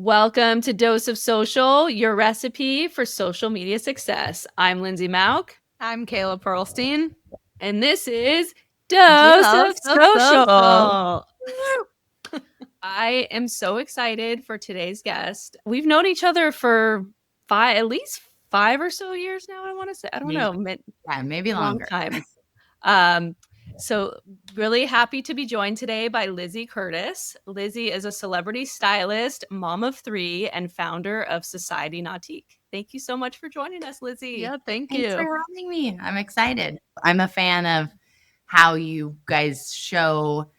Welcome to Dose of Social, your recipe for social media success. I'm Lindsay Mauk, I'm Kayla Pearlstein. and this is Dose of Social. Social. I am so excited for today's guest. We've known each other for at least 5 or so years now, I want to say. I don't know, Maybe long longer. time. So really happy to be joined today by Lizzie Curtis. Lizzie is a celebrity stylist, mom of 3, and founder of Society Nautique. Thank you so much for joining us, Lizzie. Yeah, thanks for having me. I'm excited. I'm a fan of how you guys show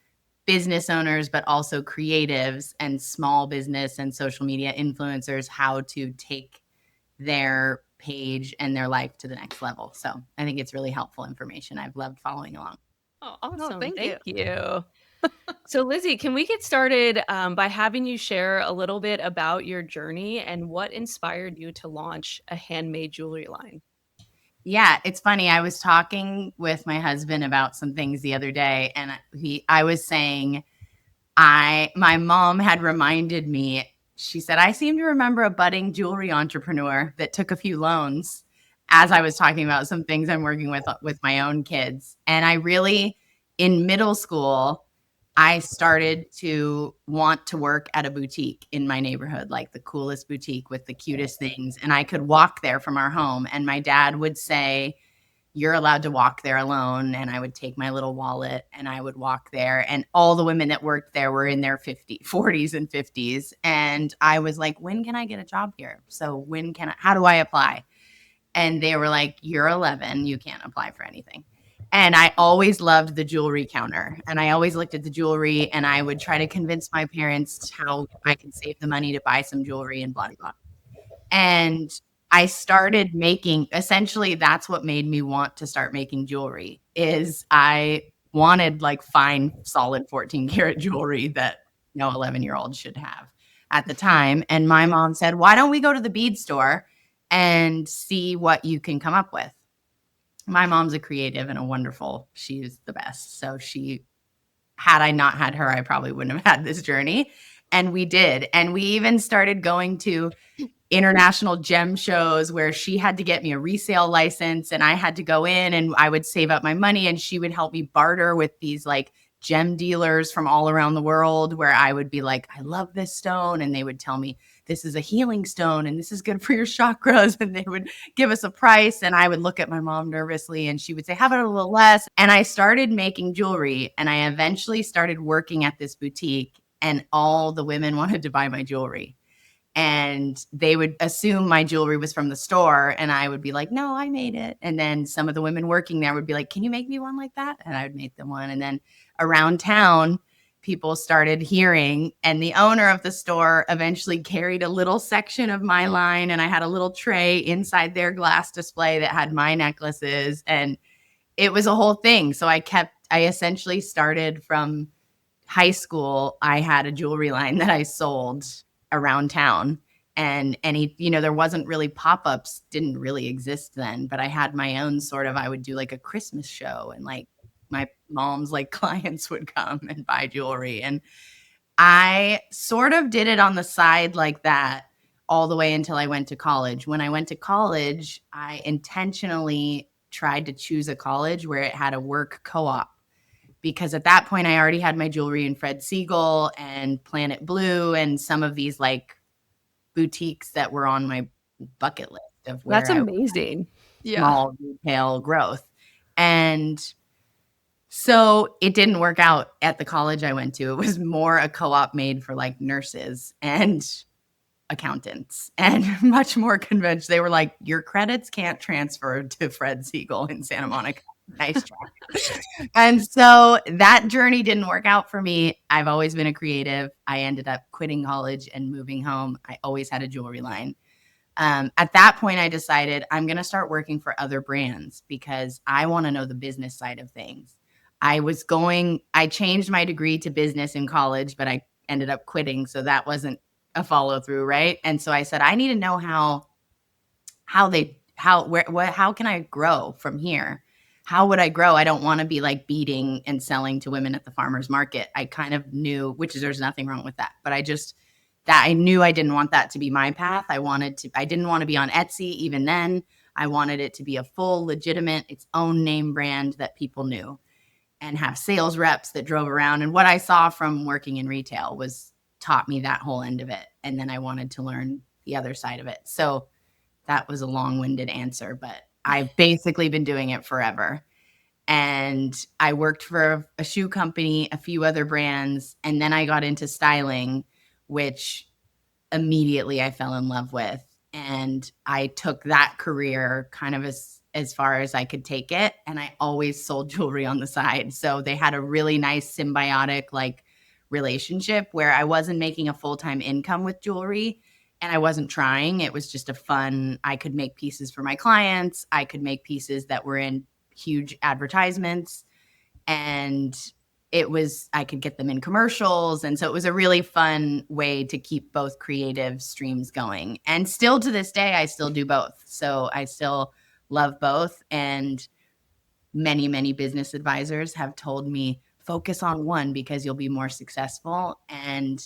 business owners, but also creatives and small business and social media influencers how to take their page and their life to the next level. So I think it's really helpful information. I've loved following along. Oh, awesome. thank you. So, Lizzie, can we get started by having you share a little bit about your journey and what inspired you to launch a handmade jewelry line? Yeah, it's funny. I was talking with my husband about some things the other day, and I was saying my mom had reminded me. She said, I seem to remember a budding jewelry entrepreneur that took a few loans as I was talking about some things I'm working with my own kids. And I really, in middle school, I started to want to work at a boutique in my neighborhood, like the coolest boutique with the cutest things. And I could walk there from our home. And my dad would say, you're allowed to walk there alone. And I would take my little wallet and I would walk there. And all the women that worked there were in their 40s and 50s. And I was like, when can I get a job here? So how do I apply? And they were like, you're 11. You can't apply for anything. And I always loved the jewelry counter. And I always looked at the jewelry and I would try to convince my parents how I could save the money to buy some jewelry and blah, blah, blah. And I started making, essentially that's what made me want to start making jewelry, is I wanted like fine, solid 14 karat jewelry that 11-year-olds should have at the time. And my mom said, why don't we go to the bead store and see what you can come up with? My mom's a creative and she's the best. So had I not had her, I probably wouldn't have had this journey. And we did. And we even started going to international gem shows where she had to get me a resale license and I had to go in and I would save up my money and she would help me barter with these like gem dealers from all around the world, where I would be like, I love this stone. And they would tell me, this is a healing stone and this is good for your chakras. And they would give us a price. And I would look at my mom nervously and she would say, how about a little less? And I started making jewelry and I eventually started working at this boutique and all the women wanted to buy my jewelry. And they would assume my jewelry was from the store. And I would be like, no, I made it. And then some of the women working there would be like, can you make me one like that? And I would make them one. And then around town, people started hearing. And the owner of the store eventually carried a little section of my line. And I had a little tray inside their glass display that had my necklaces. And it was a whole thing. So I essentially started from high school. I had a jewelry line that I sold around town, and there wasn't really pop-ups, didn't really exist then, but I had my own I would do like a Christmas show and like my mom's like clients would come and buy jewelry. And I sort of did it on the side like that all the way until I went to college. When I went to college, I intentionally tried to choose a college where it had a work co-op, because at that point I already had my jewelry in Fred Siegel and Planet Blue and some of these like boutiques that were on my bucket list of where That's amazing. Small retail growth. And so it didn't work out at the college I went to. It was more a co-op made for like nurses and accountants and much more conventional. They were like, your credits can't transfer to Fred Siegel in Santa Monica. Nice try. And so that journey didn't work out for me. I've always been a creative. I ended up quitting college and moving home. I always had a jewelry line. At that point, I decided I'm going to start working for other brands because I want to know the business side of things. I changed my degree to business in college, but I ended up quitting. So that wasn't a follow through. Right. And so I said, I need to know how can I grow from here? How would I grow? I don't want to be like beading and selling to women at the farmer's market. I kind of knew, there's nothing wrong with that, but I just that I knew I didn't want that to be my path. I didn't want to be on Etsy even then. I wanted it to be a full, legitimate, its own name brand that people knew and have sales reps that drove around. And what I saw from working in retail taught me that whole end of it. And then I wanted to learn the other side of it. So that was a long-winded answer, but I've basically been doing it forever. And I worked for a shoe company, a few other brands, and then I got into styling, which immediately I fell in love with. And I took that career kind of as far as I could take it. And I always sold jewelry on the side. So they had a really nice symbiotic like relationship where I wasn't making a full-time income with jewelry and I wasn't trying. It was just I could make pieces for my clients. I could make pieces that were in huge advertisements, and I could get them in commercials. And so it was a really fun way to keep both creative streams going. And still to this day, I still do both. So I still love both. And many, many business advisors have told me, focus on one because you'll be more successful. And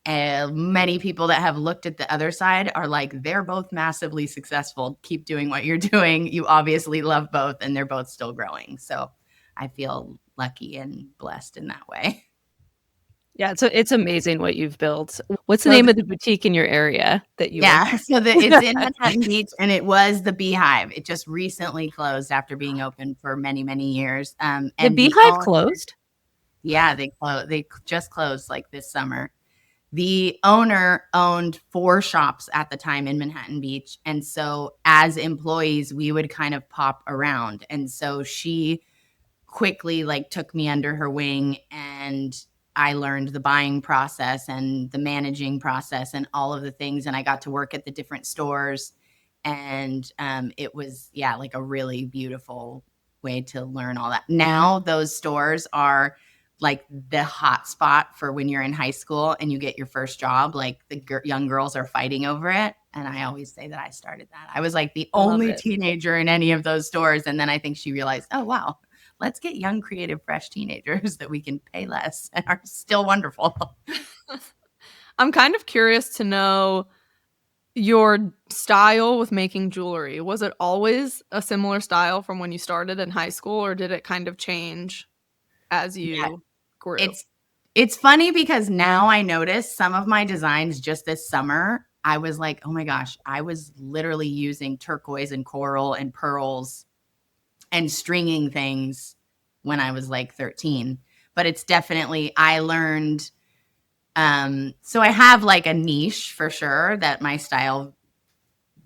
many people that have looked at the other side are like, they're both massively successful. Keep doing what you're doing. You obviously love both and they're both still growing. So I feel lucky and blessed in that way. Yeah, so it's amazing what you've built. What's the name of the boutique in your area that you Yeah, so it's in Manhattan Beach, and it was the Beehive. It just recently closed after being open for many, many years. The And Beehive closed? Yeah, they just closed like this summer. The owner owned 4 shops at the time in Manhattan Beach. And so as employees, we would kind of pop around. And so she quickly like took me under her wing, and I learned the buying process and the managing process and all of the things. And I got to work at the different stores. And it was, yeah, like a really beautiful way to learn all that. Now those stores are like the hot spot for when you're in high school and you get your first job. Like the young girls are fighting over it. And I always say that I started that. I was like the only teenager in any of those stores. And then I think she realized, oh, wow, let's get young, creative, fresh teenagers that we can pay less and are still wonderful. I'm kind of curious to know your style with making jewelry. Was it always a similar style from when you started in high school, or did it kind of change as you grew? It's funny because now I notice some of my designs just this summer, I was like, oh my gosh, I was literally using turquoise and coral and pearls and stringing things when I was like 13. But it's definitely, I learned, so I have like a niche for sure that my style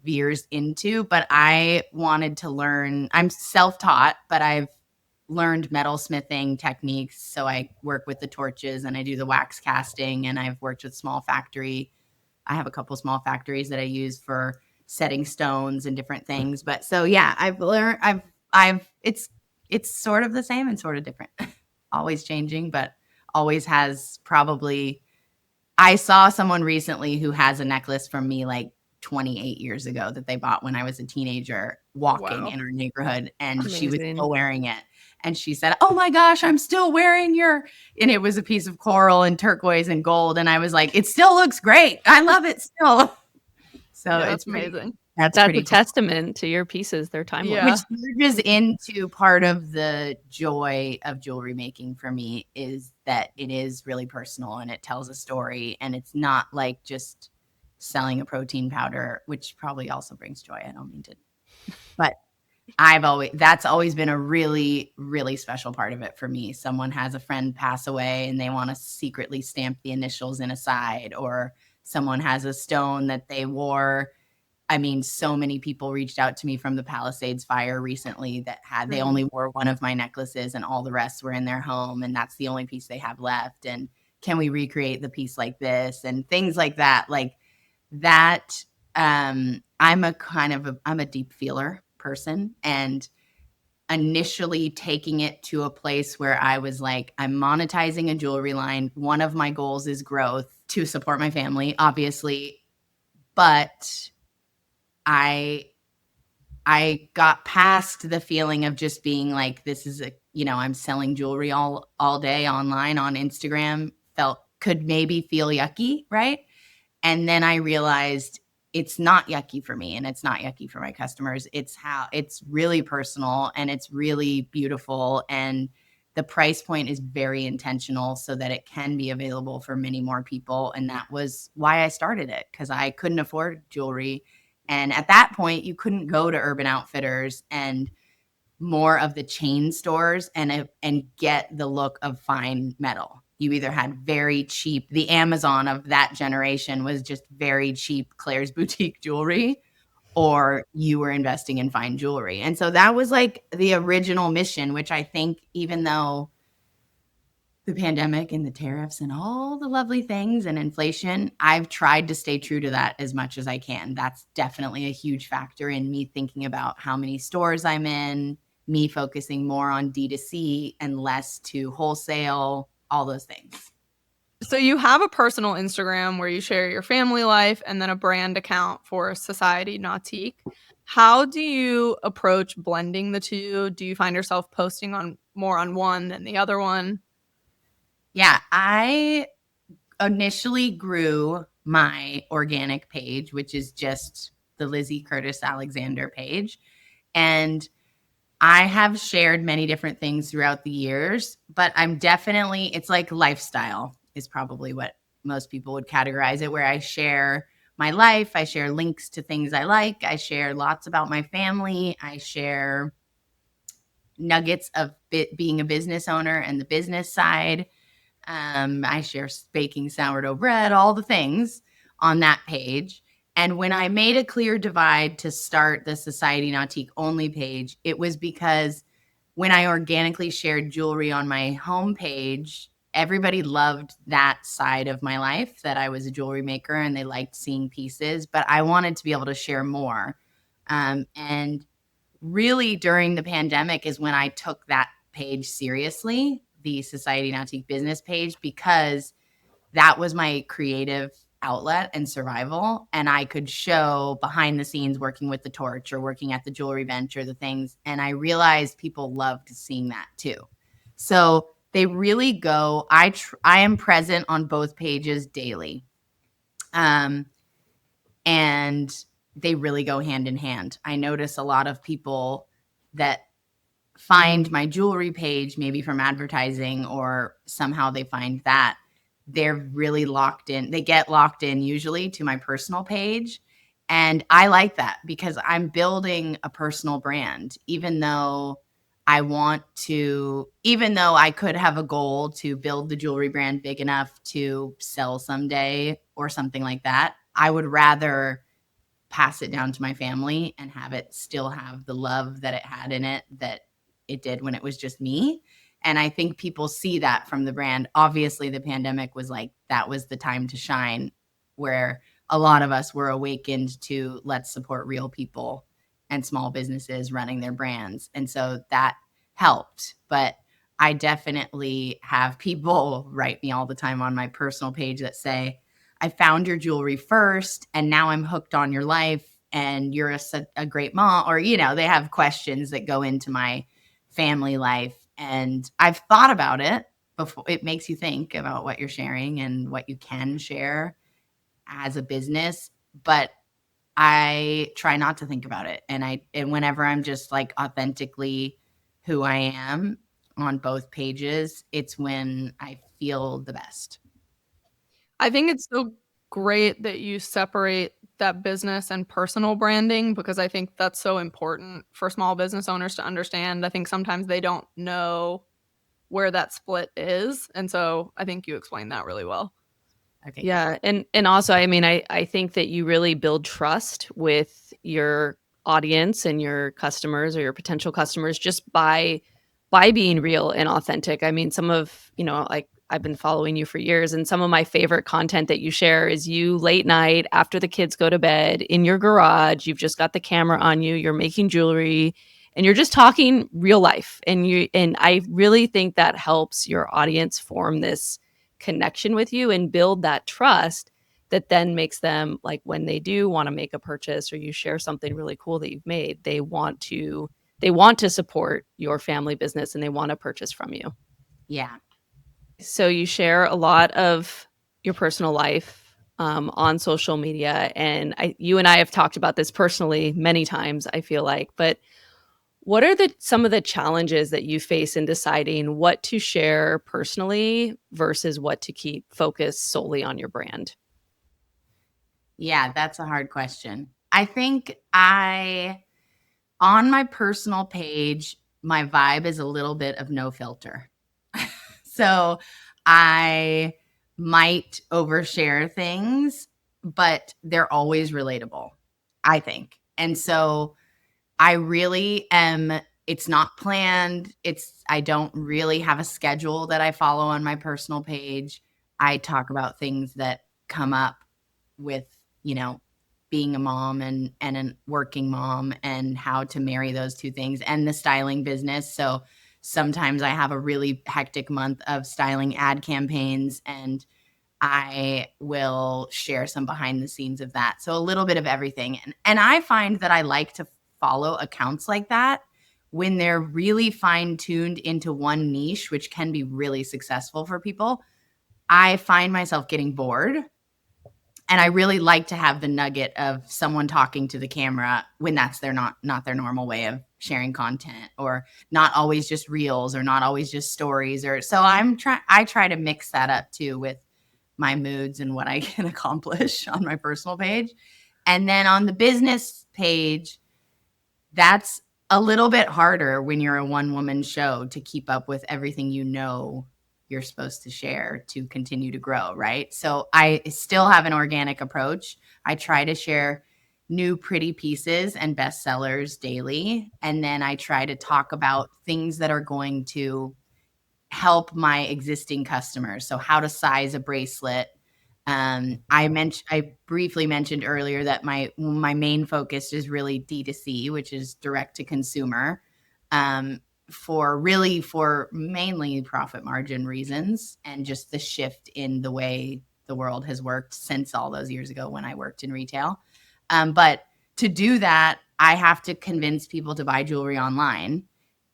veers into, but I wanted to learn, I'm self-taught, but I've learned metalsmithing techniques. So I work with the torches and I do the wax casting, and I've worked with small factory. I have a couple small factories that I use for setting stones and different things. But so yeah, I've learned, it's sort of the same and sort of different. Always changing, but always has probably, I saw someone recently who has a necklace from me like 28 years ago that they bought when I was a teenager walking in our neighborhood, and she was still wearing it. And she said, oh my gosh, I'm still wearing and it was a piece of coral and turquoise and gold. And I was like, it still looks great. I love it still. So Yeah, it's amazing. That's a testament to your pieces. They're timeless. Yeah. Which merges into part of the joy of jewelry making for me, is that it is really personal and it tells a story, and it's not like just selling a protein powder, which probably also brings joy. I don't mean to, but that's always been a really, really special part of it for me. Someone has a friend pass away and they want to secretly stamp the initials in a side, or someone has a stone that they wore. I mean, so many people reached out to me from the Palisades fire recently that they only wore one of my necklaces and all the rest were in their home, and that's the only piece they have left. And can we recreate the piece like this, and things like that? Like that. I'm a deep feeler person, and initially taking it to a place where I was like, I'm monetizing a jewelry line. One of my goals is growth to support my family, obviously, but I got past the feeling of just being like, this is I'm selling jewelry all day online on Instagram, could maybe feel yucky, right? And then I realized it's not yucky for me and it's not yucky for my customers. It's really personal and it's really beautiful. And the price point is very intentional so that it can be available for many more people. And that was why I started it, because I couldn't afford jewelry. And at that point, you couldn't go to Urban Outfitters and more of the chain stores and get the look of fine metal. You either had very cheap, the Amazon of that generation was just very cheap Claire's boutique jewelry, or you were investing in fine jewelry. And so that was like the original mission, which I think, even though the pandemic and the tariffs and all the lovely things and inflation, I've tried to stay true to that as much as I can. That's definitely a huge factor in me thinking about how many stores I'm in, me focusing more on D2C and less to wholesale, all those things. So you have a personal Instagram where you share your family life and then a brand account for Society Nautique. How do you approach blending the two? Do you find yourself posting on more on one than the other one? Yeah, I initially grew my organic page, which is just the Lizzie Curtis Alexander page. And I have shared many different things throughout the years, but it's like lifestyle is probably what most people would categorize it, where I share my life. I share links to things I like. I share lots about my family. I share nuggets of being a business owner and the business side. I share baking sourdough bread, all the things on that page. And when I made a clear divide to start the Society Nautique only page, it was because when I organically shared jewelry on my homepage, everybody loved that side of my life, that I was a jewelry maker and they liked seeing pieces, but I wanted to be able to share more. And really during the pandemic is when I took that page seriously, the Society Nautique business page, because that was my creative outlet and survival. And I could show behind the scenes working with the torch or working at the jewelry bench or the things. And I realized people loved seeing that too. So they really go, I am present on both pages daily. And they really go hand in hand. I notice a lot of people that find my jewelry page, maybe from advertising, or somehow they find that they're really locked in. They get locked in usually to my personal page. And I like that because I'm building a personal brand, even though I could have a goal to build the jewelry brand big enough to sell someday or something like that. I would rather pass it down to my family and have it still have the love that it had in it that it did when it was just me. And I think people see that from the brand. Obviously, the pandemic was like, that was the time to shine, where a lot of us were awakened to let's support real people and small businesses running their brands. And so that helped. But I definitely have people write me all the time on my personal page that say, I found your jewelry first and now I'm hooked on your life and you're a great mom, or, they have questions that go into my family life. And I've thought about it before. It makes you think about what you're sharing and what you can share as a business, but I try not to think about it. And whenever I'm just like authentically who I am on both pages, it's when I feel the best. I think it's so great that you separate that business and personal branding, because I think that's so important for small business owners to understand. I think sometimes they don't know where that split is. And so I think you explained that really well. Okay. Yeah, and also, I mean, I think that you really build trust with your audience and your customers or your potential customers just by being real and authentic. I mean, like I've been following you for years, and some of my favorite content that you share is you late night after the kids go to bed in your garage. You've just got the camera on you, you're making jewelry, and you're just talking real life. And I really think that helps your audience form this connection with you and build that trust that then makes them, like, when they do want to make a purchase or you share something really cool that you've made, they want to support your family business and they want to purchase from you. Yeah. So you share a lot of your personal life on social media. And you and I have talked about this personally many times, I feel like. But what are some of the challenges that you face in deciding what to share personally versus what to keep focused solely on your brand? Yeah, that's a hard question. I think on my personal page, my vibe is a little bit of no filter. So I might overshare things, but they're always relatable, I think. And so I really am, it's not planned. I don't really have a schedule that I follow on my personal page. I talk about things that come up with, being a mom and a working mom and how to marry those two things and the styling business. So sometimes I have a really hectic month of styling ad campaigns and I will share some behind the scenes of that. So a little bit of everything. And I find that I like to follow accounts like that when they're really fine tuned into one niche, which can be really successful for people. I find myself getting bored. And I really like to have the nugget of someone talking to the camera when that's not their normal way of sharing content, or not always just reels, or not always just stories. Or so I try to mix that up too with my moods and what I can accomplish on my personal page. And then on the business page, that's a little bit harder when you're a one-woman show to keep up with everything you're supposed to share to continue to grow, right? So I still have an organic approach. I try to share new pretty pieces and bestsellers daily. And then I try to talk about things that are going to help my existing customers. So how to size a bracelet. I briefly mentioned earlier that my main focus is really D2C, which is direct to consumer, for mainly profit margin reasons and just the shift in the way the world has worked since all those years ago when I worked in retail. But to do that, I have to convince people to buy jewelry online,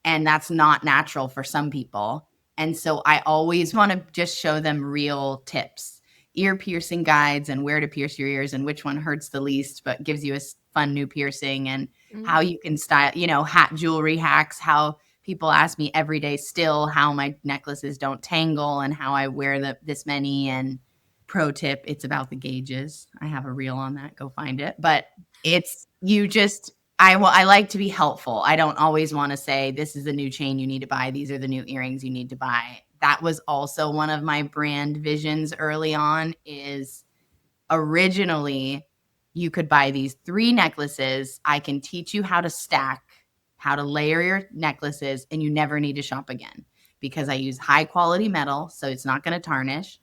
and that's not natural for some people. And so I always want to just show them real tips, ear piercing guides, and where to pierce your ears and which one hurts the least, but gives you a fun new piercing, and how you can style, hat jewelry hacks, how people ask me every day still how my necklaces don't tangle and how I wear this many. And pro tip, it's about the gauges. I have a reel on that. Go find it. But I like to be helpful. I don't always want to say, this is the new chain you need to buy. These are the new earrings you need to buy. That was also one of my brand visions early on, is originally you could buy these 3 necklaces. I can teach you how to stack, how to layer your necklaces, and you never need to shop again because I use high quality metal, so it's not going to tarnish.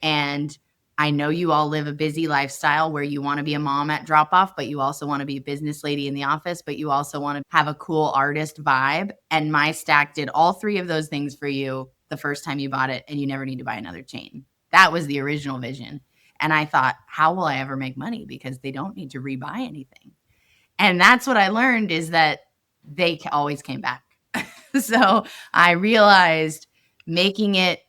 And I know you all live a busy lifestyle where you want to be a mom at drop off, but you also want to be a business lady in the office, but you also want to have a cool artist vibe. And my stack did all 3 of those things for you the first time you bought it, and you never need to buy another chain. That was the original vision. And I thought, how will I ever make money? Because they don't need to rebuy anything. And that's what I learned, is that they always came back. So I realized making it,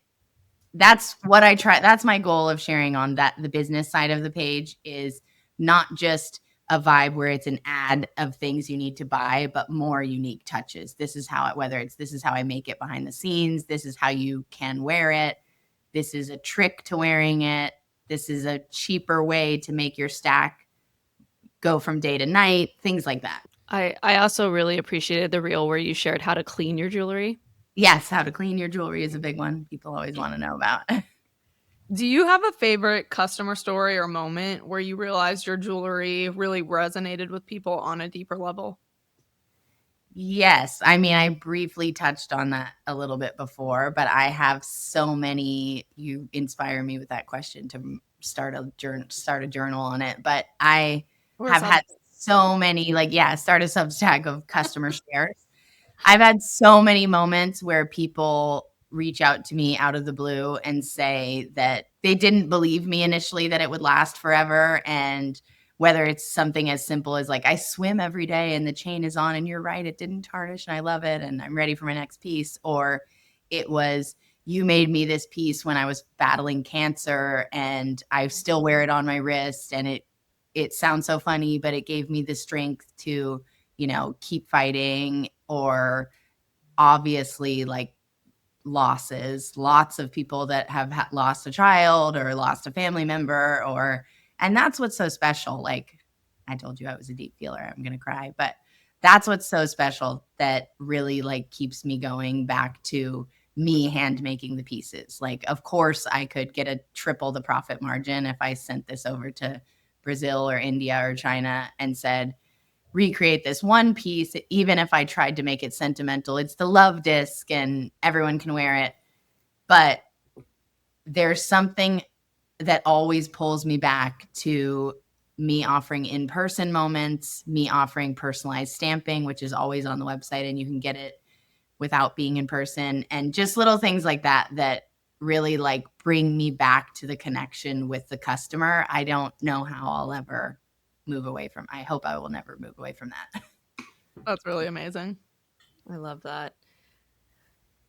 that's what I try. That's my goal of sharing on the business side of the page, is not just a vibe where it's an ad of things you need to buy, but more unique touches. This is how this is how I make it behind the scenes. This is how you can wear it. This is a trick to wearing it. This is a cheaper way to make your stack go from day to night, things like that. I also really appreciated the reel where you shared how to clean your jewelry. Yes, how to clean your jewelry is a big one people always want to know about. Do you have a favorite customer story or moment where you realized your jewelry really resonated with people on a deeper level? Yes. I mean, I briefly touched on that a little bit before, but I have so many. You inspire me with that question to start a journal on it. But I have had so many, start a Substack of customer shares. I've had so many moments where people reach out to me out of the blue and say that they didn't believe me initially that it would last forever. And whether it's something as simple as I swim every day and the chain is on and you're right, it didn't tarnish and I love it and I'm ready for my next piece. Or it was, you made me this piece when I was battling cancer and I still wear it on my wrist, and it sounds so funny, but it gave me the strength to, keep fighting. Or obviously, like, losses, lots of people that have lost a child or lost a family member, and that's what's so special. Like, I told you I was a deep feeler, I'm gonna cry, but that's what's so special that really, like, keeps me going back to me hand making the pieces. Like, of course I could get a triple the profit margin if I sent this over to Brazil or India or China and said, recreate this one piece. Even if I tried to make it sentimental, it's the love disc and everyone can wear it. But there's something that always pulls me back to me offering in-person moments, me offering personalized stamping, which is always on the website and you can get it without being in person, and just little things like that that really, like, bring me back to the connection with the customer. I don't know how I'll ever move away from. I hope I will never move away from that. That's really amazing. I love that.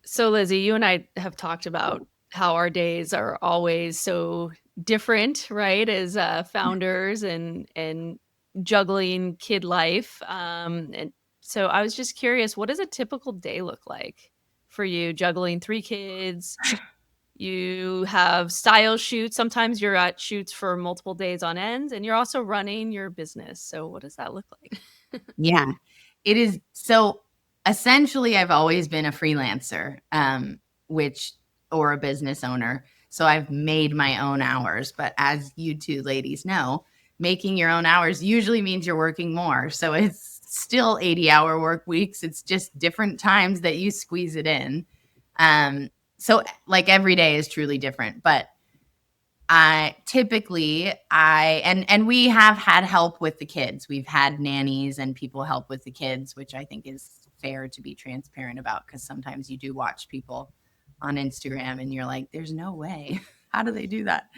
So, Lizzie, you and I have talked about how our days are always so different, right? As founders and juggling kid life. And so, I was just curious, what does a typical day look like for you? Juggling 3 kids, you have style shoots. Sometimes you're at shoots for multiple days on end, and you're also running your business. So, what does that look like? Yeah, it is. So essentially, I've always been a freelancer, or a business owner. So I've made my own hours. But as you two ladies know, making your own hours usually means you're working more. So it's still 80-hour work weeks. It's just different times that you squeeze it in. So, like, every day is truly different. But and we have had help with the kids. We've had nannies and people help with the kids, which I think is fair to be transparent about, because sometimes you do watch people on Instagram and you're like, there's no way. How do they do that?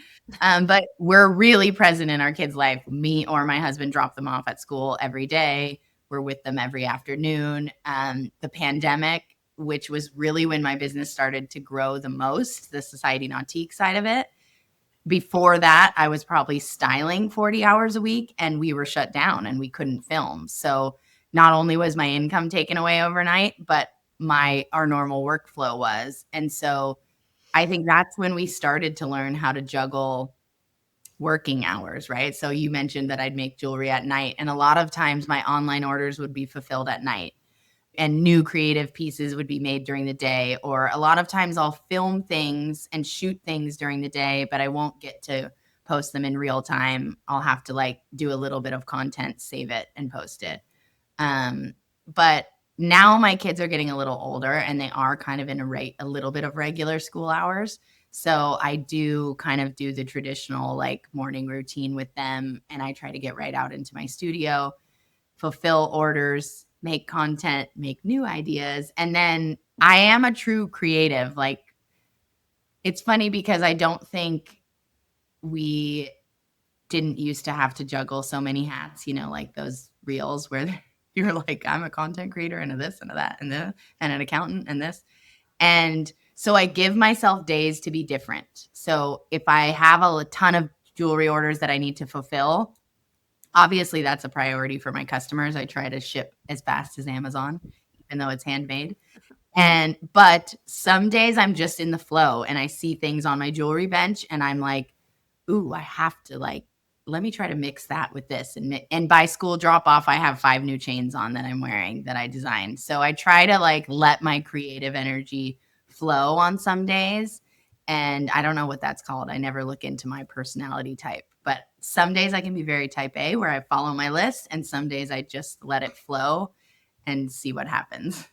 But we're really present in our kids' life. Me or my husband drop them off at school every day. We're with them every afternoon. The pandemic, which was really when my business started to grow the most, the Society Nautique side of it. Before that, I was probably styling 40 hours a week and we were shut down and we couldn't film. So not only was my income taken away overnight, but our normal workflow was. And so I think that's when we started to learn how to juggle working hours, right? So you mentioned that I'd make jewelry at night, and a lot of times my online orders would be fulfilled at night and new creative pieces would be made during the day. Or a lot of times I'll film things and shoot things during the day, but I won't get to post them in real time. I'll have to, like, do a little bit of content, save it, and post it. But now my kids are getting a little older and they are kind of in a little bit of regular school hours. So I do kind of do the traditional, like, morning routine with them. And I try to get right out into my studio, fulfill orders, make content, make new ideas. And then I am a true creative. Like, it's funny because I don't think we didn't used to have to juggle so many hats, like those reels where you're like, I'm a content creator and a this and a that and an accountant and this. And so I give myself days to be different. So if I have a ton of jewelry orders that I need to fulfill, obviously that's a priority for my customers. I try to ship as fast as Amazon, even though it's handmade. But some days I'm just in the flow and I see things on my jewelry bench and I'm like, ooh, I have to, like, let me try to mix that with this. And by school drop off, I have 5 new chains on that I'm wearing that I designed. So I try to, like, let my creative energy flow on some days. And I don't know what that's called. I never look into my personality type, but some days I can be very type A where I follow my list. And some days I just let it flow and see what happens.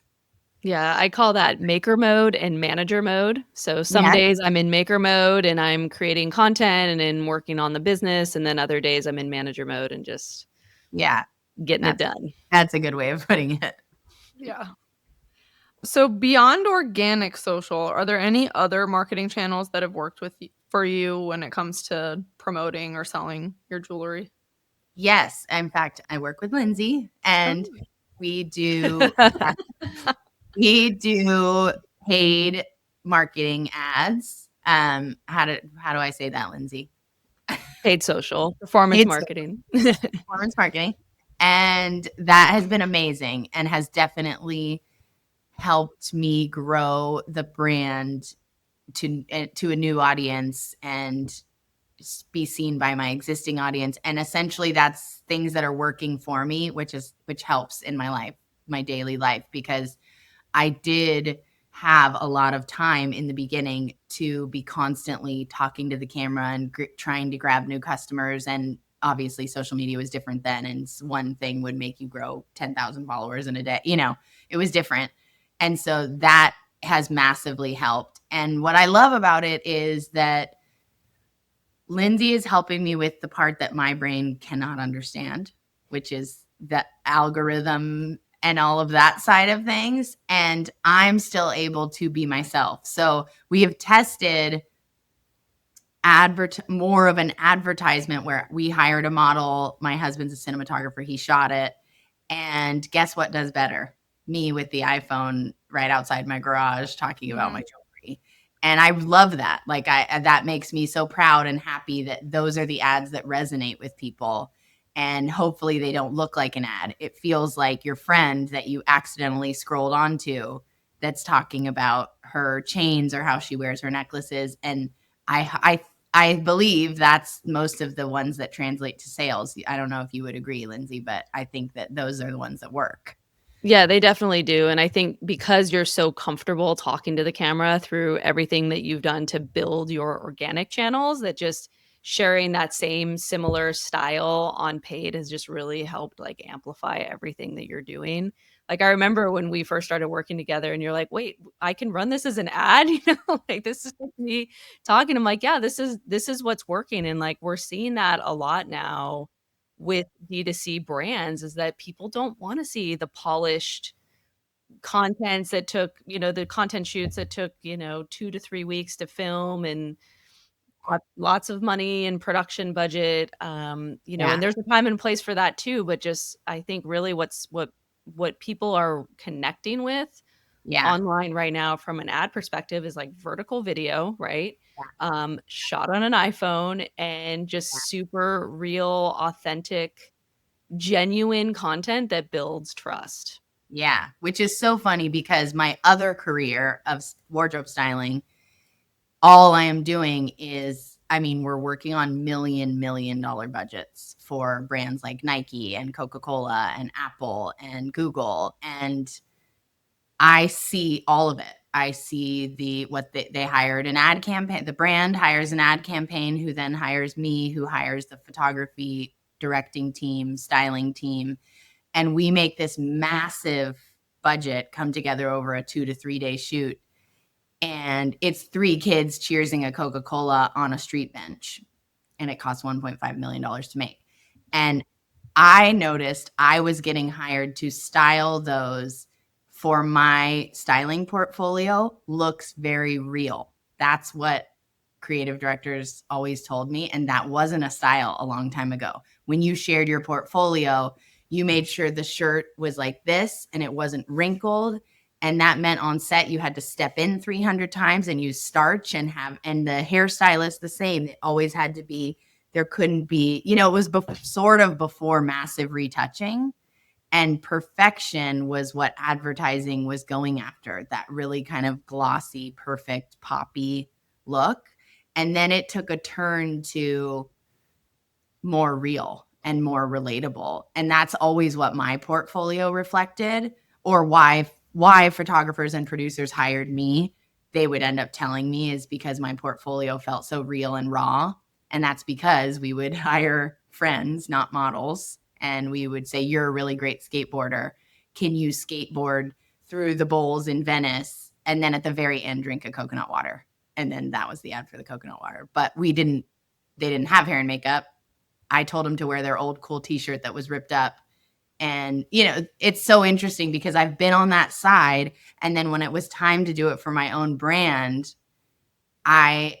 Yeah, I call that maker mode and manager mode. So some Yeah. days I'm in maker mode and I'm creating content and then working on the business. And then other days I'm in manager mode and just Yeah. getting it done. That's a good way of putting it. Yeah. So beyond organic social, are there any other marketing channels that have worked for you when it comes to promoting or selling your jewelry? Yes. In fact, I work with Lindsay and we do paid marketing ads. How do I say that, Lindsay? Paid social, performance Paid marketing. performance marketing. And that has been amazing and has definitely helped me grow the brand to a new audience and be seen by my existing audience. And essentially that's things that are working for me, which helps in my life, my daily life, because I did have a lot of time in the beginning to be constantly talking to the camera and trying to grab new customers. And obviously social media was different then. And one thing would make you grow 10,000 followers in a day. It was different. And so that has massively helped. And what I love about it is that Lindsay is helping me with the part that my brain cannot understand, which is the algorithm and all of that side of things. And I'm still able to be myself. So we have tested more of an advertisement where we hired a model. My husband's a cinematographer. He shot it. And guess what does better? Me with the iPhone right outside my garage talking about my jewelry. And I love that. Like that makes me so proud and happy that those are the ads that resonate with people. And hopefully they don't look like an ad. It feels like your friend that you accidentally scrolled onto that's talking about her chains or how she wears her necklaces. And I believe that's most of the ones that translate to sales. I don't know if you would agree, Lindsay, but I think that those are the ones that work. Yeah, they definitely do, and I think because you're so comfortable talking to the camera through everything that you've done to build your organic channels, that just sharing that same similar style on paid has just really helped, like, amplify everything that you're doing. Like, I remember when we first started working together and you're like, "Wait, I can run this as an ad?" Like, this is just me talking. I'm like, "Yeah, this is what's working," and, like, we're seeing that a lot now with D2C brands, is that people don't wanna see the polished contents that took, the content shoots that took, 2 to 3 weeks to film, and lots of money and production budget, Yeah. and there's a time and place for that too, but just I think really what people are connecting with Yeah. online right now from an ad perspective is, like, vertical video, right? Shot on an iPhone and just super real, authentic, genuine content that builds trust. Yeah. Which is so funny because my other career of wardrobe styling, all I am doing is, we're working on million dollar budgets for brands like Nike and Coca-Cola and Apple and Google. And I see all of it. I see they hired an ad campaign. The brand hires an ad campaign who then hires me, who hires the photography directing team, styling team. And we make this massive budget come together over a 2 to 3 day shoot. And it's 3 kids cheersing a Coca-Cola on a street bench. And it costs $1.5 million to make. And I noticed I was getting hired to style those for my styling portfolio. Looks very real. That's what creative directors always told me. And that wasn't a style a long time ago. When you shared your portfolio, you made sure the shirt was like this and it wasn't wrinkled. And that meant on set, you had to step in 300 times and use starch and the hairstylist the same. It always had to be, there couldn't be, it was sort of before massive retouching, and perfection was what advertising was going after, that really kind of glossy, perfect, poppy look. And then it took a turn to more real and more relatable. And that's always what my portfolio reflected, or why photographers and producers hired me. They would end up telling me is because my portfolio felt so real and raw. And that's because we would hire friends, not models. And we would say, you're a really great skateboarder. Can you skateboard through the bowls in Venice? And then at the very end, drink a coconut water. And then that was the ad for the coconut water. But they didn't have hair and makeup. I told them to wear their old cool t-shirt that was ripped up. And, it's so interesting because I've been on that side. And then when it was time to do it for my own brand, I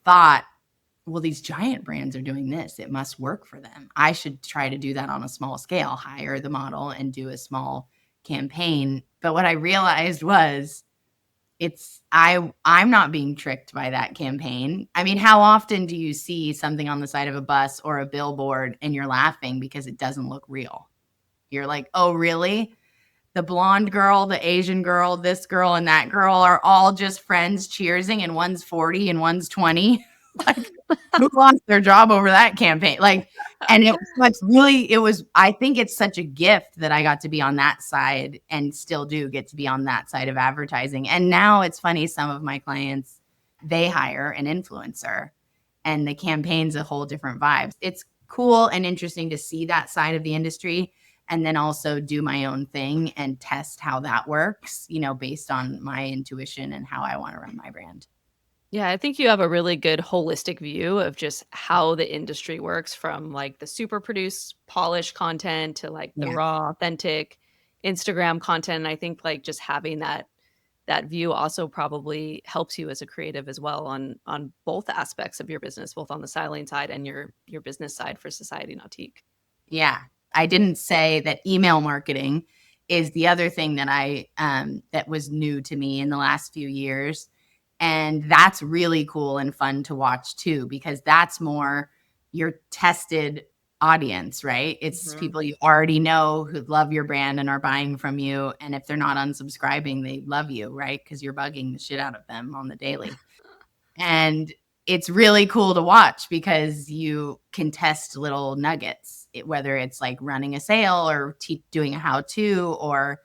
thought, well, these giant brands are doing this. It must work for them. I should try to do that on a small scale, hire the model and do a small campaign. But what I realized was I'm not being tricked by that campaign. I mean, how often do you see something on the side of a bus or a billboard and you're laughing because it doesn't look real? You're like, "Oh, really? The blonde girl, the Asian girl, this girl, and that girl are all just friends cheersing, and one's 40 and one's 20. Like, who lost their job over that campaign? Like, and it was, I think it's such a gift that I got to be on that side and still do get to be on that side of advertising. And now it's funny, some of my clients, they hire an influencer and the campaign's a whole different vibe. It's cool and interesting to see that side of the industry and then also do my own thing and test how that works, based on my intuition and how I want to run my brand. Yeah, I think you have a really good holistic view of just how the industry works from like the super produced, polished content to like the Yeah. raw, authentic Instagram content. And I think like just having that view also probably helps you as a creative as well on both aspects of your business, both on the styling side and your business side for Society Nautique. Yeah. I didn't say that email marketing is the other thing that that was new to me in the last few years. And that's really cool and fun to watch too, because that's more your tested audience, right? It's Mhm. people you already know who love your brand and are buying from you. And if they're not unsubscribing, they love you, right? Because you're bugging the shit out of them on the daily. And it's really cool to watch because you can test little nuggets, whether it's like running a sale or doing a how to, or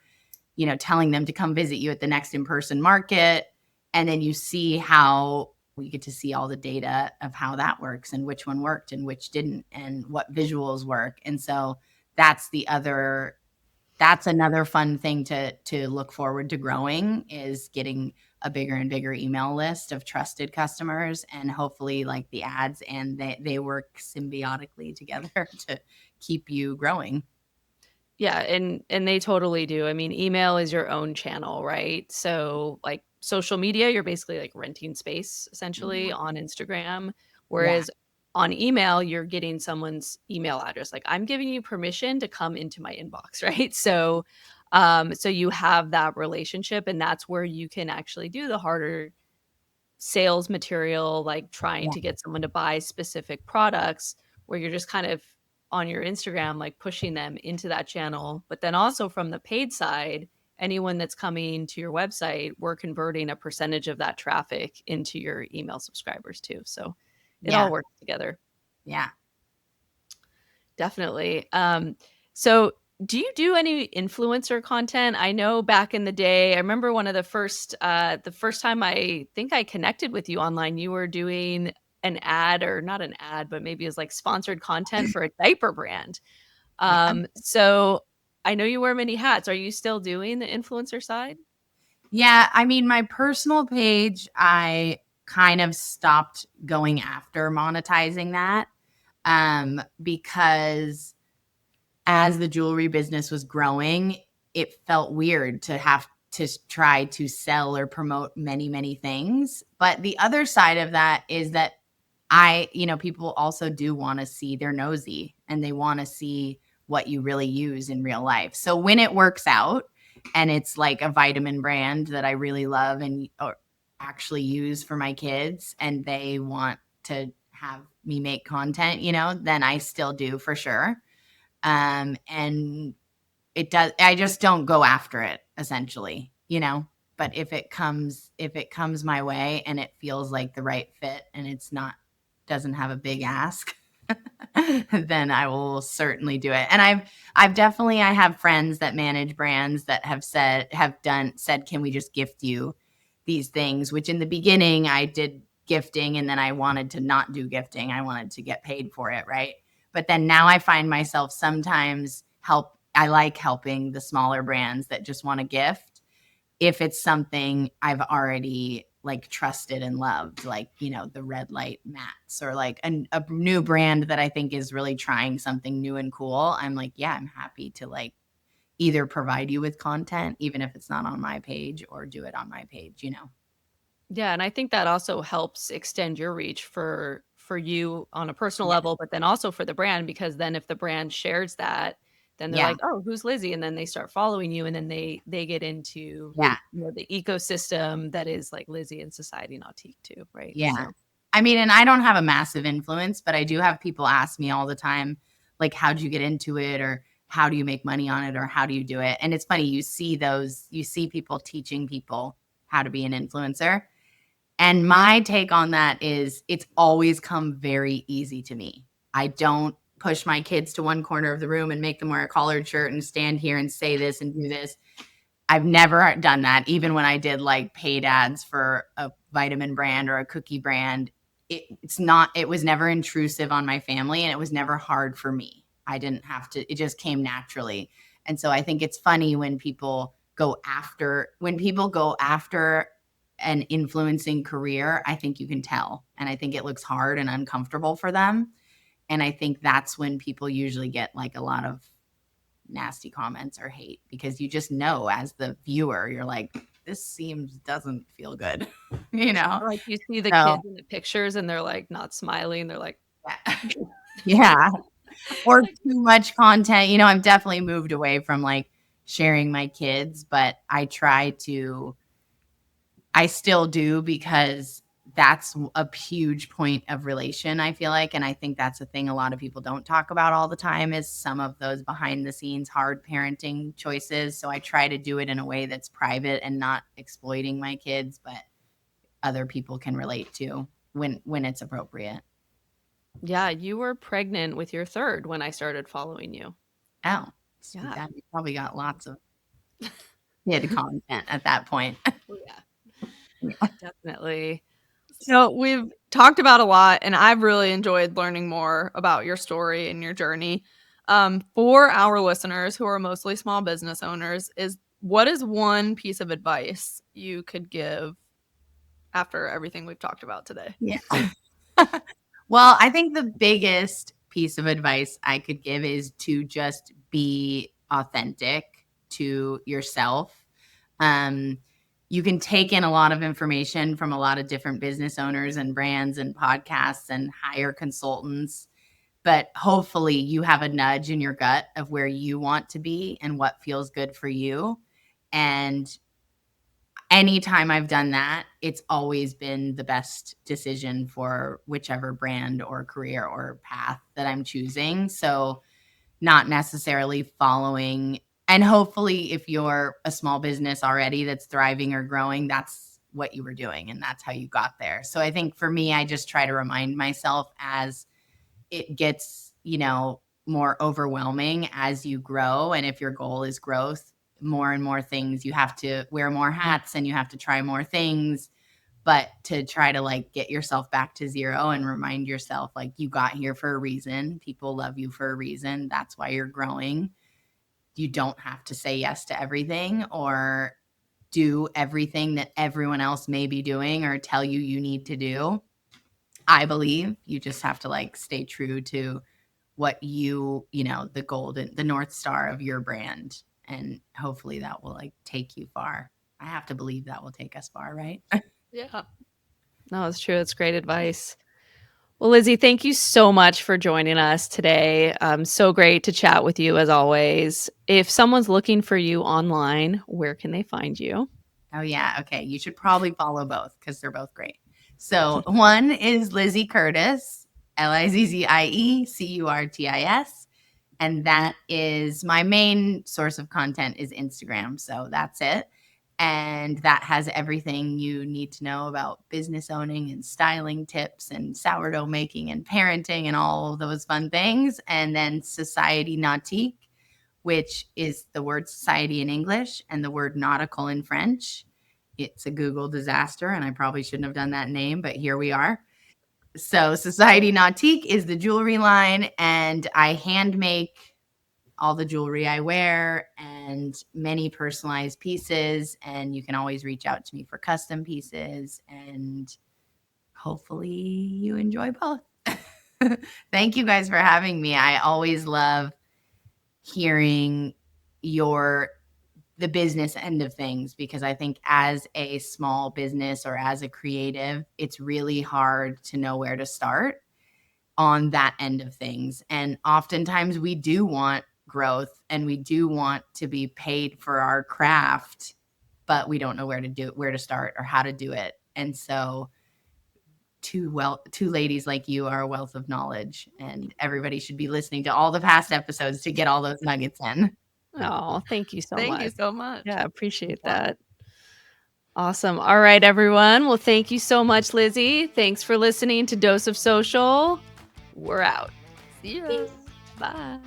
telling them to come visit you at the next in-person market. And then you see how we get to see all the data of how that works and which one worked and which didn't and what visuals work. And so that's another fun thing to look forward to growing, is getting a bigger and bigger email list of trusted customers, and hopefully like the ads and they work symbiotically together to keep you growing. Yeah, and they totally do. I mean, email is your own channel, right? So, like social media, you're basically like renting space essentially on Instagram, Yeah. whereas on email, you're getting someone's email address. Like I'm giving you permission to come into my inbox, right? So you have that relationship and that's where you can actually do the harder sales material, like trying Yeah. to get someone to buy specific products where you're just kind of on your Instagram, like pushing them into that channel. But then also from the paid side, anyone that's coming to your website, we're converting a percentage of that traffic into your email subscribers too. So it all Yeah. works together. Yeah. Definitely. So do you do any influencer content? I know back in the day, I remember one of the first time I think I connected with you online, you were doing an ad or not an ad, but maybe it was like sponsored content for a diaper brand. Yeah. So I know you wear many hats. Are you still doing the influencer side? Yeah, I mean, my personal page, I kind of stopped going after monetizing that, because as the jewelry business was growing, it felt weird to have to try to sell or promote many, many things. But the other side of that is that people also do want to see, they're nosy and they want to see what you really use in real life. So when it works out and it's like a vitamin brand that I really love and or actually use for my kids and they want to have me make content, then I still do for sure. And I just don't go after it essentially. But if it comes my way and it feels like the right fit and doesn't have a big ask, then I will certainly do it. And I have friends that manage brands that have said, can we just gift you these things? Which in the beginning I did gifting and then I wanted to not do gifting. I wanted to get paid for it, right? But then now I find myself sometimes I like helping the smaller brands that just want to gift if it's something I've already like trusted and loved, like, the red light mats or like a new brand that I think is really trying something new and cool. I'm like, yeah, I'm happy to like either provide you with content, even if it's not on my page, or do it on my page. Yeah, and I think that also helps extend your reach for you on a personal Yeah. level, but then also for the brand because then if the brand shares that, then they're like, oh, who's Lizzie? And then they start following you, and then they get into the ecosystem that is like Lizzie and Society Nautique too, right? Yeah. So I mean, and I don't have a massive influence, but I do have people ask me all the time, like, how'd you get into it? Or how do you make money on it? Or how do you do it? And it's funny, you see people teaching people how to be an influencer. And my take on that is it's always come very easy to me. I don't push my kids to one corner of the room and make them wear a collared shirt and stand here and say this and do this. I've never done that. Even when I did like paid ads for a vitamin brand or a cookie brand, it was never intrusive on my family, and it was never hard for me. I didn't have to, it just came naturally. And so I think it's funny when people go after an influencing career. I think you can tell. And I think it looks hard and uncomfortable for them. And I think that's when people usually get like a lot of nasty comments or hate, because you just know as the viewer, you're like, this doesn't feel good, you know? like you see the kids in the pictures and they're like not smiling. They're like, yeah. Or too much content. I've definitely moved away from like sharing my kids, but I still do, because that's a huge point of relation, I feel like. And I think that's a thing a lot of people don't talk about all the time, is some of those behind the scenes hard parenting choices. So I try to do it in a way that's private and not exploiting my kids, but other people can relate to when it's appropriate. yeah, you were pregnant with your third when I started following you. Oh, yeah. You probably got lots of kid content at that point. Yeah, definitely. So we've talked about a lot, and I've really enjoyed learning more about your story and your journey. For our listeners who are mostly small business owners, what is one piece of advice you could give after everything we've talked about today? Yeah. Well, I think the biggest piece of advice I could give is to just be authentic to yourself. You can take in a lot of information from a lot of different business owners and brands and podcasts and hire consultants, but hopefully you have a nudge in your gut of where you want to be and what feels good for you. And anytime I've done that, it's always been the best decision for whichever brand or career or path that I'm choosing. So not necessarily following, and hopefully if you're a small business already that's thriving or growing, that's what you were doing and that's how you got there. So I think for me, I just try to remind myself as it gets, more overwhelming as you grow. And if your goal is growth, more and more things, you have to wear more hats and you have to try more things, but to try to like get yourself back to zero and remind yourself like you got here for a reason. People love you for a reason. That's why you're growing. You don't have to say yes to everything or do everything that everyone else may be doing or tell you need to do. I believe you just have to like stay true to what the North Star of your brand. And hopefully that will like take you far. I have to believe that will take us far, right? Yeah. No, it's true. It's great advice. Well, Lizzie, thank you so much for joining us today. So great to chat with you as always. If someone's looking for you online, where can they find you? Oh, yeah. Okay. You should probably follow both because they're both great. So one is Lizzie Curtis, LizzieCurtis. And that is my main source of content is Instagram. So that's it. And that has everything you need to know about business owning and styling tips and sourdough making and parenting and all of those fun things. And then Society Nautique, which is the word society in English and the word nautical in French. It's a Google disaster, and I probably shouldn't have done that name, but here we are. So Society Nautique is the jewelry line, and I hand make all the jewelry I wear and many personalized pieces. And you can always reach out to me for custom pieces, and hopefully you enjoy both. Thank you guys for having me. I always love hearing the business end of things, because I think as a small business or as a creative, it's really hard to know where to start on that end of things. And oftentimes we do want growth, and we do want to be paid for our craft, but we don't know where to start or how to do it. And so two ladies like you are a wealth of knowledge, and everybody should be listening to all the past episodes to get all those nuggets in. Oh, thank you so much. Thank you so much. Yeah, I appreciate that. Awesome. All right, everyone. Well, thank you so much, Lizzie. Thanks for listening to Dose of Social. We're out. See ya. Peace. Bye.